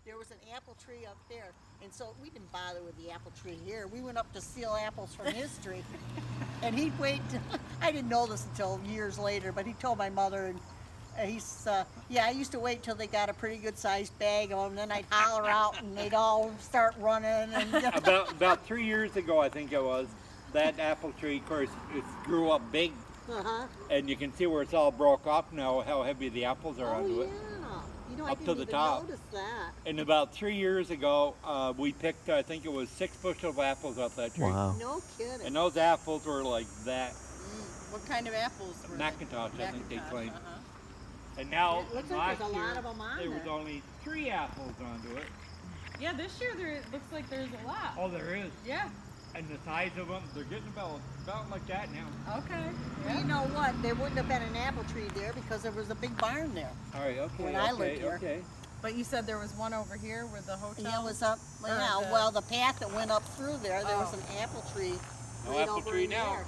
there was an apple tree up there. And so we didn't bother with the apple tree here. We went up to steal apples from his tree. And he'd wait. I didn't know this until years later, but he told my mother, and yeah, I used to wait till they got a pretty good sized bag of them. Then I'd holler out, and they'd all start running. And about 3 years ago, I think it was, that apple tree, of course, it grew up big. And you can see where it's all broke off now, how heavy the apples are onto it. You know, I Up didn't to the even top. notice that. And about 3 years ago, we picked, I think it was 6 bushels of apples off that tree. Wow. No kidding. And those apples were like that. What kind of apples were Macintosh, they? I think they claimed. Uh-huh. And now, It looks like last there's a year, lot of 'em on there was there. only 3 apples onto it. Yeah, this year there looks like there's a lot. Oh, there is. Yeah. And the size of them, they're getting about like that now. Okay. You know what? There wouldn't have been an apple tree there because there was a big barn there. All right, okay, When I lived here. okay. But you said there was one over here where the hotel. Yeah, it was up. Or Yeah, the- well, the path that went up through there, there was Oh. an apple tree. No right apple over tree in now.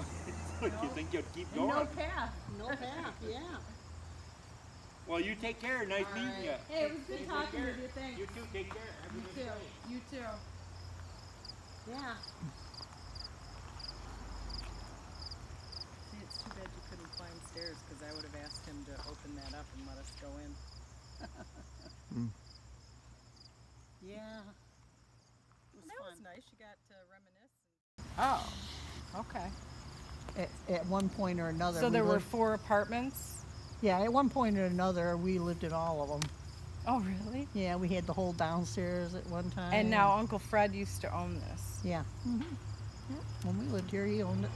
there. You think you'd keep And going? no path. No path, yeah. Well, you take care. Nice All meeting right. you. Hey, it was good Take talking care. with you. Thanks. You too. Take care. You Everybody too. safe. You too. Yeah. See, it's too bad you couldn't climb stairs because I would have asked him to open that up and let us go in. Yeah. It was That was fun. nice. You got to reminisce. Oh, okay. At one point or another. So we there were lived- 4 apartments? Yeah, at one point or another, we lived in all of them. Oh, really? Yeah, we had the whole downstairs at one time. And now Uncle Fred used to own this. Yeah. Yeah. When we lived here, he owned it.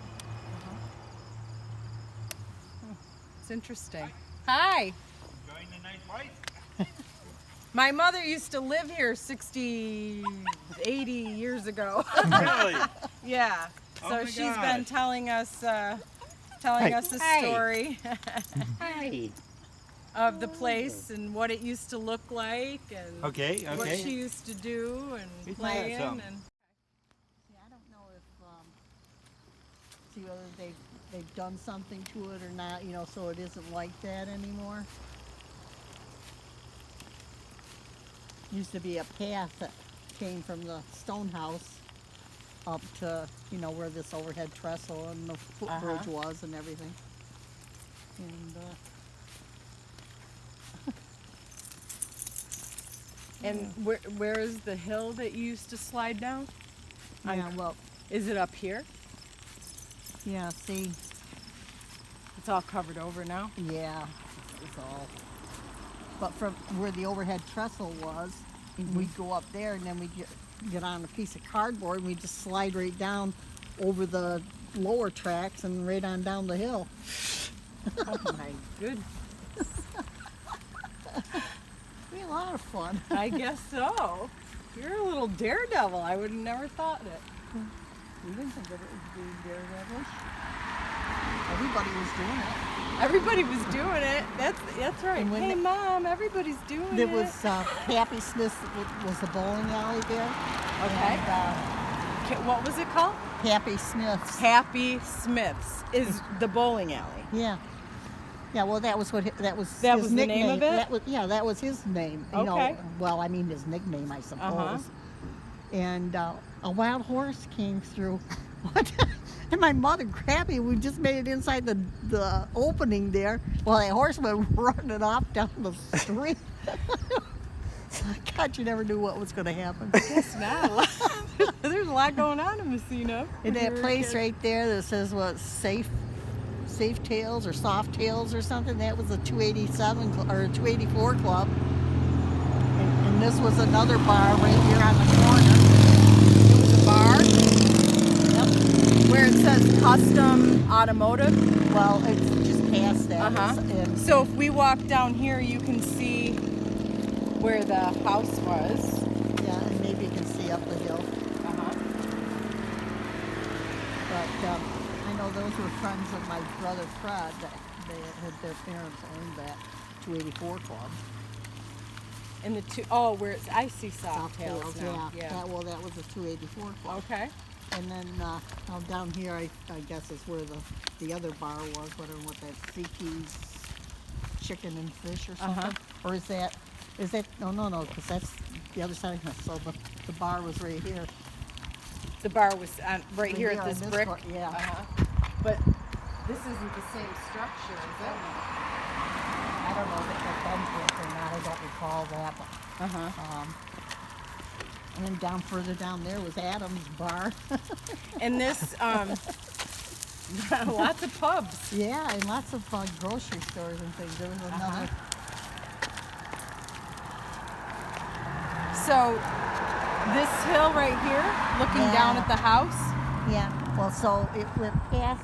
It's interesting. Hi. Enjoying the nice place? My mother used to live here 60, 80 years ago. Really? Yeah. Oh So my she's gosh. been telling us a Hi. story Hi. of the place and what it used to look like and Okay, what okay. she used to do and Isn't play that in. something? And Yeah, I don't know if see whether they've done something to it or not, you know, so it isn't like that anymore. Used to be a path that came from the stone house up to, you know, where this overhead trestle and the footbridge was and everything. And and where is the hill that you used to slide down? yeah, well, Is it up here? yeah, see, It's all covered over now. yeah, it's all. But from where the overhead trestle was, we'd go up there and then we'd get on a piece of cardboard and we'd just slide right down over the lower tracks and right on down the hill. Oh my goodness. We had a lot of fun. I guess so. You're a little daredevil. I would have never thought it. We didn't think of it as being daredevilish. Everybody was doing it. Everybody was doing it. That's right. And when Hey, the- Mom, everybody's doing There it. was Happy Smith's, was the bowling alley there. Okay. And, What was it called? Happy Smith's. Happy Smith's is the bowling alley. Yeah. Yeah, well, that was That his was the nickname. name of it? That was his name. You Okay. know, well, I mean his nickname, I suppose. And a wild horse came through. And my mother grabbed me. We just made it inside the opening there. Well, that horse went running off down the street. God, you never knew what was going to happen. Guess not. There's a lot going on in Massena. In that place right there that says what, safe tails or soft tails or something, that was a 287 or a 284 club. And this was another bar right here on the corner. It was a bar Yep. where it says Custom Automotive. Well, it's just past that. Uh-huh. And So if we walk down here, you can see where the house was. yeah, and maybe you can see up the hill. Uh-huh. But I know those were friends of my brother Fred. That their parents owned that 284 club. And where it's, I see soft tails now. yeah. That was a 284 club. Okay. And then down here, I guess is where the other bar was. Whatever, what that Ziki's chicken and fish or something, or is that Is that, no, because that's the other side of it. So the bar was right here. The bar was on, right here at on this this brick. part, yeah. But this isn't the same structure, is it? I don't know if it's been brick or not. I don't recall that. But, and then further down there was Adam's bar. And this, lots of pubs. Yeah, and lots of grocery stores and things. There was another. So this hill right here, looking down at the house. Yeah. Well, so it went past.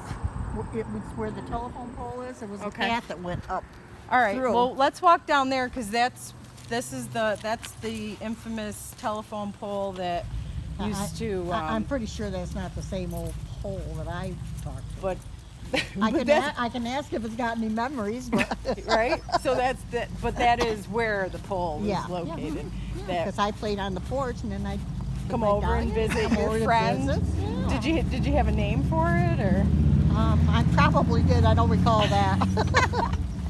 It was where the telephone pole is. There was a path that went up. All right. Through. Well, let's walk down there because that's the infamous telephone pole that used to. I'm pretty sure that's not the same old pole that I talked to. But I can ask if it's got any memories, but right. So that's that. But that is where the pole is located. Because I played on the porch and then I'd come over and visit your friends. Yeah. Did you have a name for it or? I probably did. I don't recall that.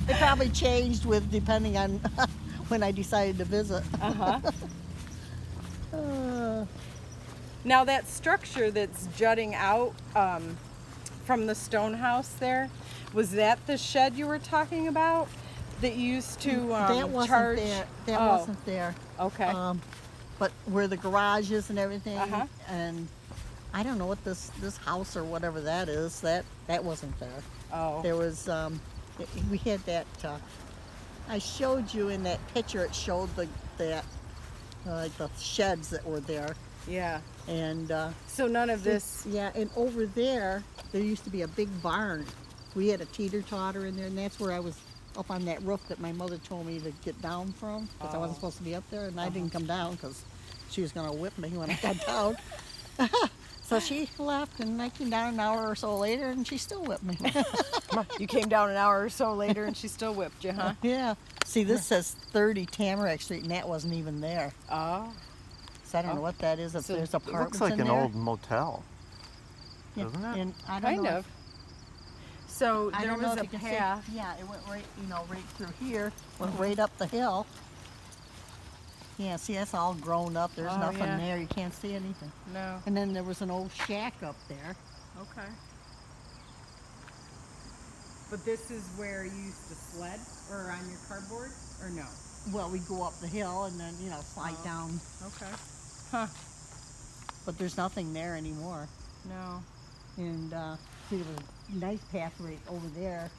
It probably changed depending on when I decided to visit. Now that structure that's jutting out from the stone house there, was that the shed you were talking about that used to that wasn't charge? there. That wasn't there. Okay. But where the garage is and everything, and I don't know what this house or whatever that is. That wasn't there. Oh. There was we had that. I showed you in that picture. It showed the sheds that were there. Yeah. And so none of this. Yeah, and over there used to be a big barn. We had a teeter-totter in there, and that's where I was up on that roof that my mother told me to get down from because I wasn't supposed to be up there, and I didn't come down because she was going to whip me when I got down. So she left, and I came down an hour or so later, and she still whipped me. You came down an hour or so later, and she still whipped you, huh? Yeah. See, this says 30 Tamarack Street, and that wasn't even there. Oh. So I don't know what that is. If So there's It apartments looks like in an there. old motel, doesn't it? And I don't Kind know of. So I there don't know was if a you can path. see. Yeah, it went right, right through here, went right up the hill. Yeah, see, that's all grown up. There's nothing there. You can't see anything. No. And then there was an old shack up there. Okay. But this is where you used to sled, or on your cardboard, or no? Well, we go up the hill and then, slide down. Okay. Huh. But there's nothing there anymore. No. And see, there was a nice path right over there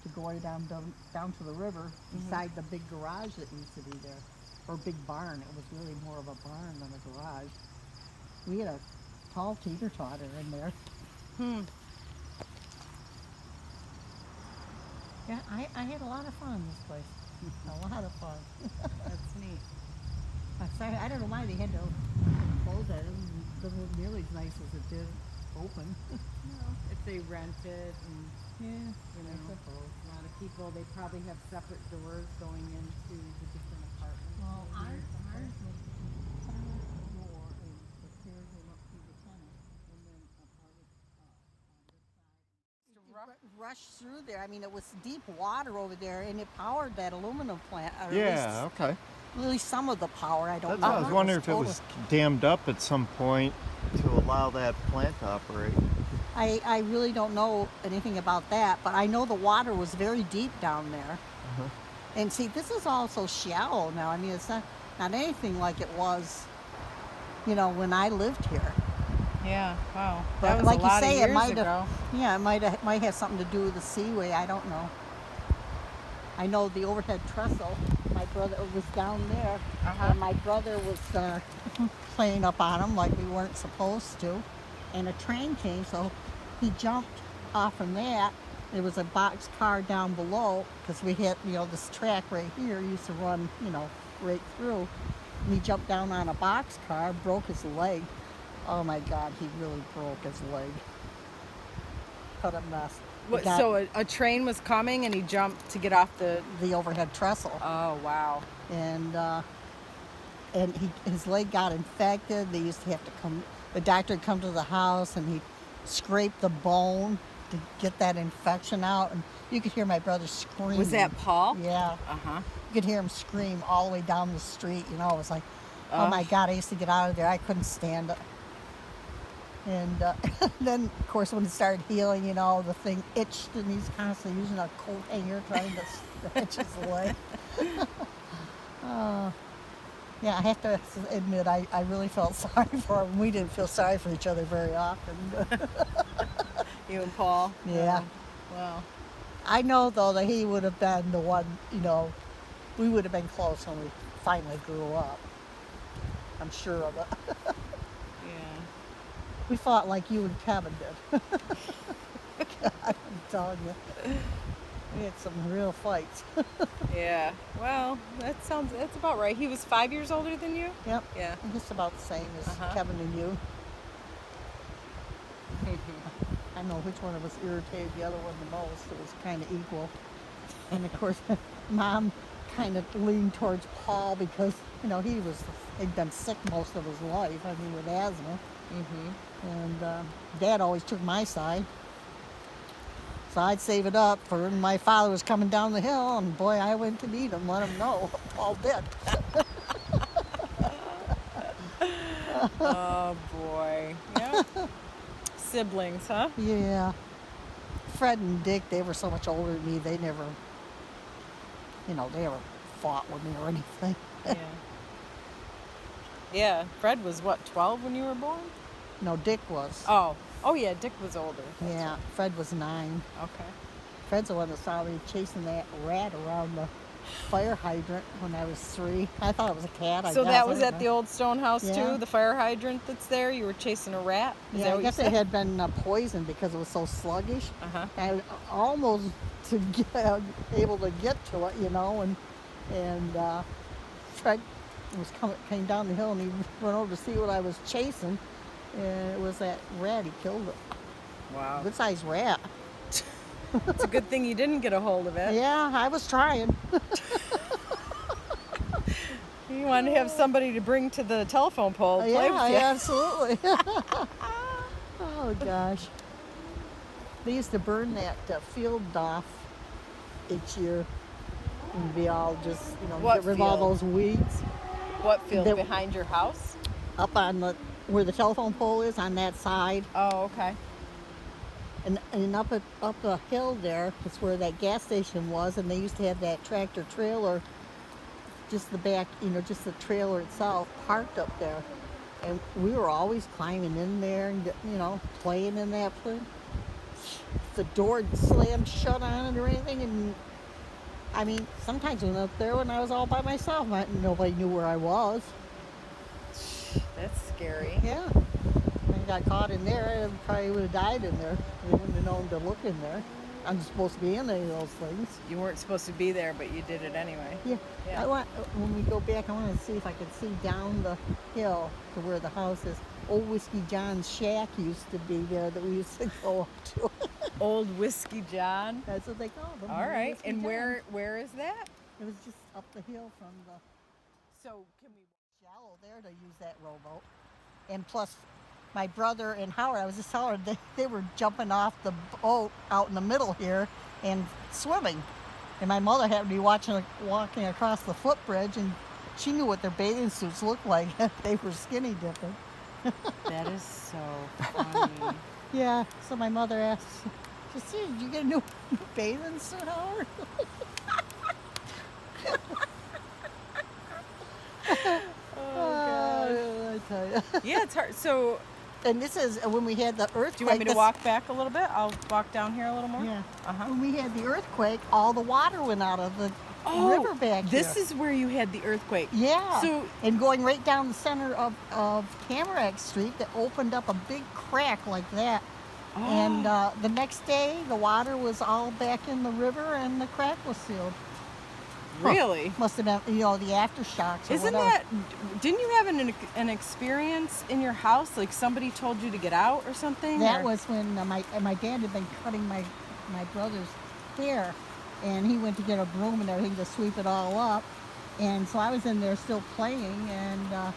to go right down to the river beside the big garage that used to be there. Or big barn. It was really more of a barn than a garage. We had a tall teeter-totter in there. Yeah, I had a lot of fun in this place. A lot of fun. That's neat. I don't know why they had to close that. It doesn't look nearly as nice as it did open. If they rent it and, Yeah, a lot of people, they probably have separate doors going into the different apartments. well, ours was tenant door, and the stairs went up to the tenant, and then a part of on this side. Rush through there. I mean, it was deep water over there, and it powered that aluminum plant. Or Yeah, okay. At least some of the power. I don't That's know. why I was wondering if it was dammed up at some point to allow that plant to operate. I really don't know anything about that, but I know the water was very deep down there. And see, this is all so shallow now. I mean, it's not anything like it was, when I lived here. Yeah, wow. But That was like a lot you say, of years it might ago. have. Yeah, it might have something to do with the seaway. I don't know. I know the overhead trestle. My brother was down there, and my brother was playing up on him like we weren't supposed to. And a train came, so he jumped off from that. There was a box car down below because we had, this track right here used to run, right through. And he jumped down on a box car, broke his leg. Oh my God, he really broke his leg. What a mess. So a train was coming and he jumped to get off the overhead trestle. Oh, wow. And his leg got infected. They used to have to come. The doctor would come to the house and he'd scrape the bone to get that infection out. And you could hear my brother screaming. Was that Paul? Yeah. Uh-huh. You could hear him scream all the way down the street. You know, it was like, oh Ugh. my God, I used to get out of there. I couldn't stand it. And then, of course, when it started healing, you know, the thing itched, and he's constantly using a coat hanger trying to stretch his leg. Yeah, I have to admit, I really felt sorry for him. We didn't feel sorry for each other very often. You and Paul? Yeah. Oh, wow. I know, though, that he would have been the one, you know, we would have been close when we finally grew up. I'm sure of it. Yeah. We fought like you and Kevin did. God, I'm telling you. We had some real fights. Yeah. Well, that's about right. He was 5 years older than you? Yep. Yeah. Just about the same as Uh-huh. Kevin and you. I know which one of us irritated the other one the most. It was kind of equal. And of course, Mom kind of leaned towards Paul because, you know, he'd been sick most of his life. I mean, with asthma. Mm-hmm. And Dad always took my side. So I'd save it up for when my father was coming down the hill, and boy, I went to meet him, let him know what Paul did. Oh, boy. Yeah. Siblings, huh? Yeah. Fred and Dick, they were so much older than me, they never, you know, they never fought with me or anything. Yeah. Yeah. Fred was, what, 12 when you were born? No, Dick was. Oh. Oh, yeah, Dick was older. That's Yeah, Fred was 9. right. Okay. Fred's the one that saw me chasing that rat around the fire hydrant when I was 3. I thought it was a cat. So guess. that was I at don't the know. old stone house Yeah. too, the fire hydrant that's there. You were chasing a rat. Is Yeah, that I what guess you it said? had been poisoned because it was so sluggish. Uh-huh. I was almost to get able to get to it, you know, and Fred came down the hill and he went over to see what I was chasing, and it was that rat. He killed it. Wow. Good sized rat. It's a good thing you didn't get a hold of it. Yeah, I was trying. You wanted to have somebody to bring to the telephone pole to play with you. Yeah, absolutely. Oh gosh. They used to burn that field off each year and be all just, you know, What get rid of all field? those weeds. What field? The- Behind your house? Up on where the telephone pole is on that side, Oh, okay. and up the hill there is where that gas station was, and they used to have that tractor trailer, just the back, you know, just the trailer itself parked up there, and we were always climbing in there and, you know, playing in that place. The door slammed shut on it or anything, and I mean, sometimes we went up there when I was all by myself. Nobody knew where I was. That's scary. Yeah. I got caught in there, I probably would have died in there. They wouldn't have known to look in there. I'm supposed to be in any of those things. You weren't supposed to be there, but you did it anyway. Yeah. Yeah. When we go back, I want to see if I can see down the hill to where the house is. Old Whiskey John's shack used to be there that we used to go up to. Old Whiskey John. That's what they called them. All Old right. Whiskey And John's. where is that? It was just up the hill from the So can we? shallow there to use that rowboat. And plus, my brother and Howard, I was just telling her, they were jumping off the boat out in the middle here and swimming. And my mother happened to be walking across the footbridge, and she knew what their bathing suits looked like. They were skinny dipping. That is so funny. Yeah, so my mother asked, she said, did you get a new bathing suit, Howard? I tell you. Yeah, it's hard. So And this is when we had the earthquake. do you want me to this- walk back a little bit? I'll walk down here a little more. Yeah. Uh-huh. When we had the earthquake, all the water went out of the Oh, river back this here. is where you had the earthquake. Yeah. So- and going right down the center of Tamarack Street, that opened up a big crack like that. Oh. And the next day, the water was all back in the river, and the crack was sealed. Really? Must have been, you know, the aftershocks. Or Isn't whatever. that? Didn't you have an experience in your house? Like somebody told you to get out or something? That or- was when my dad had been cutting my brother's hair, and he went to get a broom and everything to sweep it all up. And so I was in there still playing, and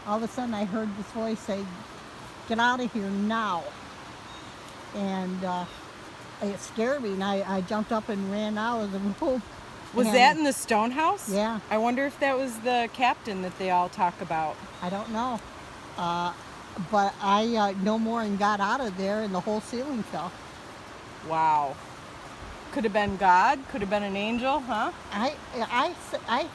all of a sudden I heard this voice say, "Get out of here now!" And it scared me, and I jumped up and ran out of the room. Was And that in the stone house? Yeah. I wonder if that was the captain that they all talk about. I don't know. But I no more and got out of there, and the whole ceiling fell. Wow. Could have been God. Could have been an angel, huh? I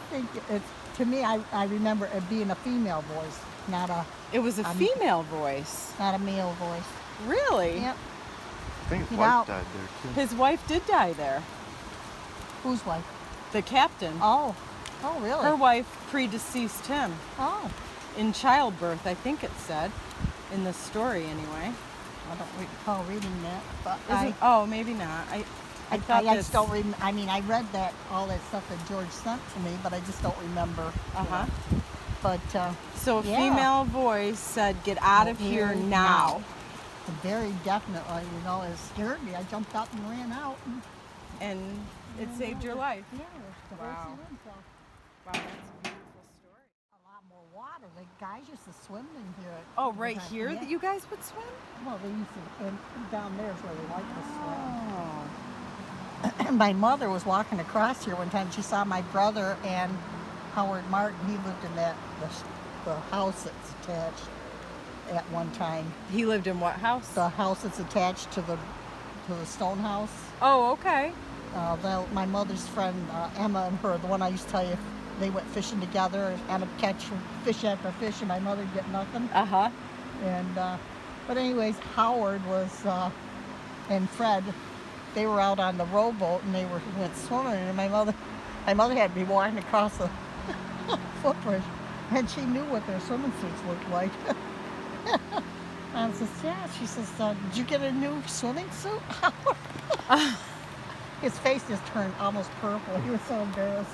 think it's, to me, I remember it being a female voice, not a It was a female voice. not a male voice. Really? Yep. I think his Get wife out. died there too. His wife did die there. Whose wife? The captain. Oh, really? Her wife predeceased him Oh, in childbirth, I think it said. In the story, anyway. I don't recall reading that, but Oh, maybe not. I thought I that's... just don't remember. I mean, I read that all that stuff that George sent to me, but I just don't remember. Uh-huh. But So a yeah. female voice said, "Get out of here now." Very definitely, it scared me. I jumped up and ran out. And it saved your life. Yeah, the whole Wow. ceiling fell. Wow, that's a beautiful story. A lot more water. The guys used to swim in here. Oh, right Yeah. here that you guys would swim? Well, they used to, and down there is where they like to swim. Oh. My mother was walking across here one time. She saw my brother and Howard Martin. He lived in the house that's attached at one time. He lived in what house? The house that's attached to the stone house. Oh, okay. My mother's friend Emma and her, the one I used to tell you, they went fishing together and catch fish after fish, and my mother'd get nothing. Uh-huh. And but anyways, Howard was and Fred, they were out on the rowboat and went swimming, and my mother had to be walking across the footbridge, and she knew what their swimming suits looked like. And I says, yeah. She says, did you get a new swimming suit, Howard? His face just turned almost purple. He was so embarrassed.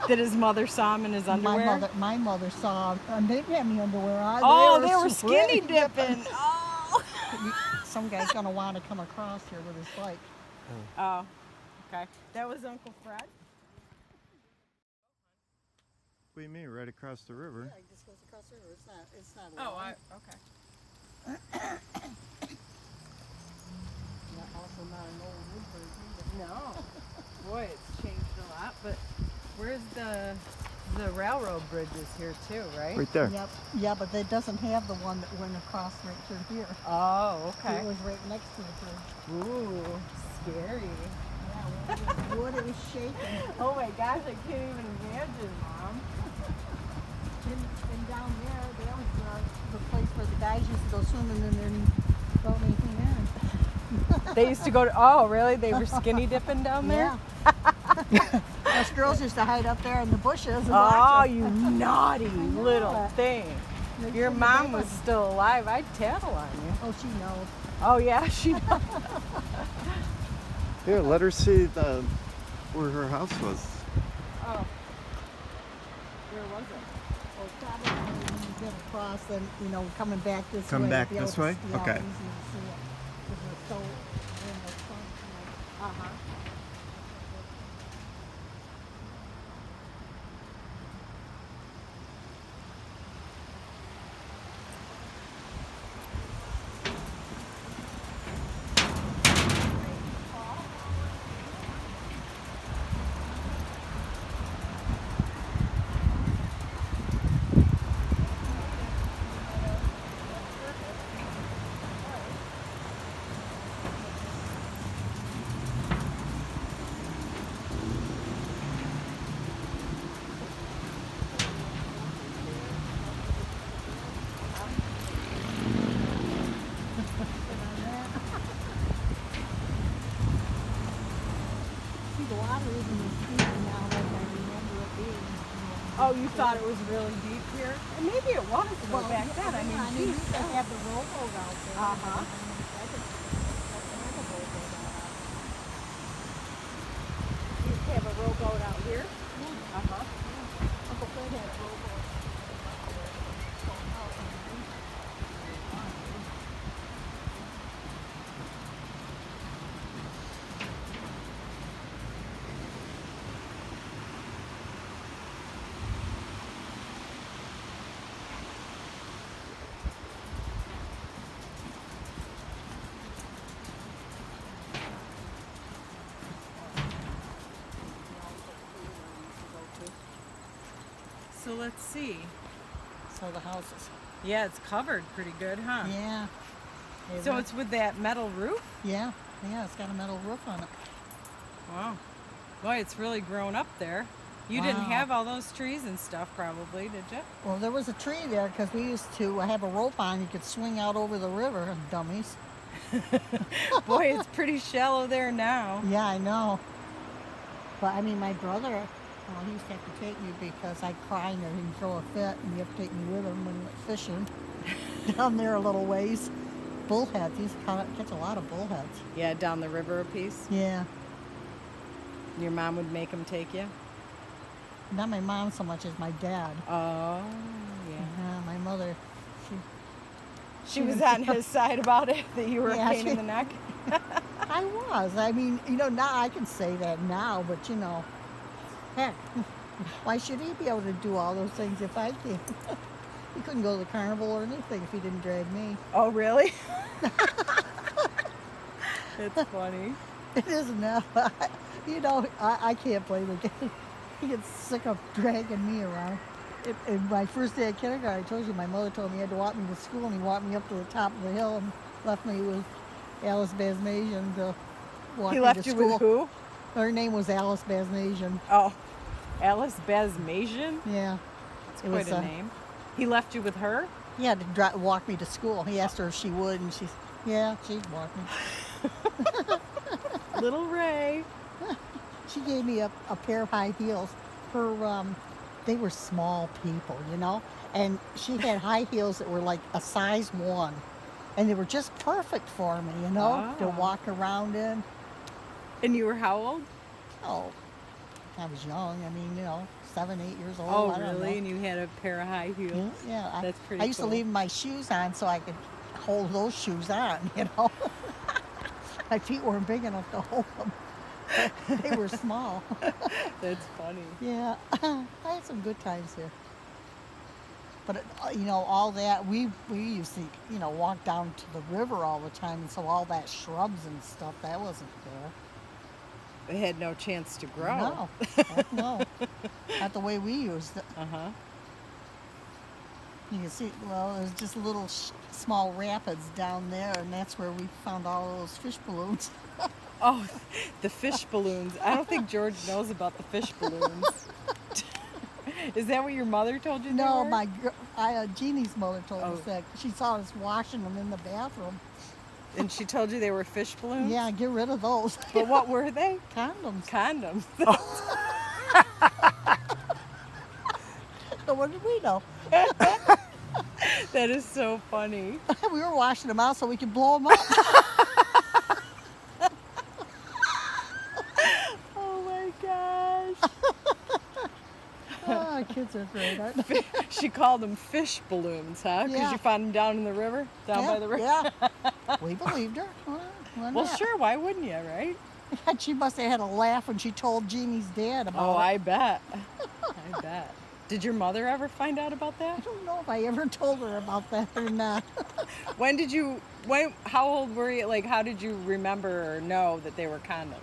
Did his mother saw him in his underwear? My mother saw him. And they didn't have any underwear on. Oh, they were skinny dipping. Oh. Some guy's going to want to come across here with his bike. Oh, okay. That was Uncle Fred? What do you mean, right across the river? Yeah, it just goes across the river. It's not Oh, long. okay. Also not an old Woodburn either. No. Boy, it's changed a lot, but where's the railroad bridges here too, right? Right there. Yep. Yeah, but it doesn't have the one that went across right through here. Oh, okay. It was right next to the bridge. Ooh, scary. Yeah, wood, it was shaking. Oh my gosh, I can't even imagine, Mom. And down there was the place where the guys used to go swimming and then throw anything in. They used to go to, oh really? They were skinny dipping down there? Yeah. Us girls used to hide up there in the bushes. And Oh, watch you them. naughty little it. thing. They Your shouldn't mom have was been. still alive. I'd tattle on you. Oh, she knows. Oh yeah, she knows. Here, let her see where her house was. Oh. Where was it? Well, probably when you get across and, coming back this way. Coming back you'll be able this to way? see how Okay. easy to see it. 'Cause it's so in the front, Uh-huh. See, the water isn't as deep now like I remember it being. Oh, you thought it was really deep here? And maybe it was back then. I mean, you geez. used to have the rowboat out there. Uh-huh. You have a rowboat out here? Uh-huh. Uncle Fred had a rowboat. so let's see. So the houses. Yeah, it's covered pretty good, huh? Yeah. So it's with that metal roof? Yeah, it's got a metal roof on it. Wow. Boy, it's really grown up there. You didn't Wow. have all those trees and stuff probably, did you? Well, there was a tree there because we used to have a rope on. You could swing out over the river, dummies. Boy, it's pretty shallow there now. Yeah, I know. But I mean, my brother, well, he used to have to take me because I'd cry and he'd throw a fit, and he had to take me with him when we went fishing down there a little ways. Bullheads. He used to catch a lot of bullheads. Yeah, down the river a piece. Yeah. Your mom would make him take you? Not my mom so much as my dad. Oh, yeah. My mother, She was on his side about it, that you were Yeah, a pain in the neck? I was. I mean, now I can say that now, but heck, why should he be able to do all those things if I can? He couldn't go to the carnival or anything if he didn't drag me. Oh, really? It's funny. It isn't now. I can't blame him. He gets sick of dragging me around. In my first day at kindergarten, I told you, my mother told me he had to walk me to school, and he walked me up to the top of the hill and left me with Alice Basmasian to walk He me left to you school. with who? Her name was Alice Basmasian. Oh, Alice Basmasian? Yeah. That's quite a name. He left you with her? He had to walk me to school. He asked her if she would, and she'd walk me. Little Ray. She gave me a pair of high heels. They were small people, and she had high heels that were like a size 1, and they were just perfect for me, to Oh. walk around in. And you were how old? Oh, I was young. I mean, 7, 8 years old. Oh, I don't really? know. And you had a pair of high heels? Yeah, That's pretty I used cool. to leave my shoes on so I could hold those shoes on, My feet weren't big enough to hold them. They were small. That's funny. Yeah, I had some good times here. But, all that, we used to, walk down to the river all the time, and so all that shrubs and stuff, that wasn't there. It had no chance to grow. No, no, not the way we used it. Uh-huh. You can see, there's just little small rapids down there, and that's where we found all those fish balloons. Oh, the fish balloons. I don't think George knows about the fish balloons. Is that what your mother told you they No, were? Jeannie's mother told us Oh. that. She saw us washing them in the bathroom. And she told you they were fish balloons? Yeah, get rid of those. But what were they? Condoms. Condoms. So what did we know? That is so funny. We were washing them out so we could blow them up. Oh my gosh. Oh, kids are great, aren't they? She called them fish balloons, huh? Because Yeah. you found them down in the river? Down by the river? Yeah. We believed her. Why Well, not? sure. Why wouldn't you, right? And she must have had a laugh when she told Jeannie's dad about Oh, it. I bet. I bet. Did your mother ever find out about I that? don't know if I ever told her about that or not. How old were you? Like, how did you remember or know that they were condoms?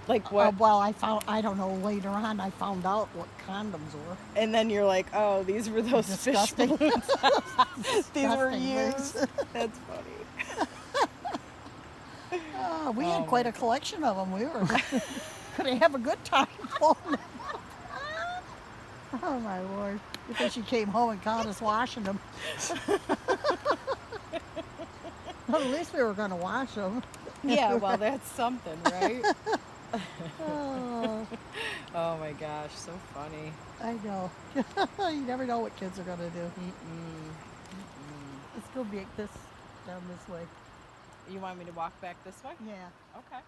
Like what? Well, I don't know, later on I found out what condoms were. And then you're like, oh, these were those Disgusting. fish balloons. These were Disgusting used. things. That's funny. We Oh, had quite a collection of them. We were going to have a good time pulling them. Oh, my Lord. Because she came home and caught us washing them. Well, at least we were going to wash them. Yeah, well, that's something, right? Oh, Oh my gosh, so funny. I know. You never know what kids are going to do. Let's go make this down this way. You want me to walk back this way? Yeah. Okay.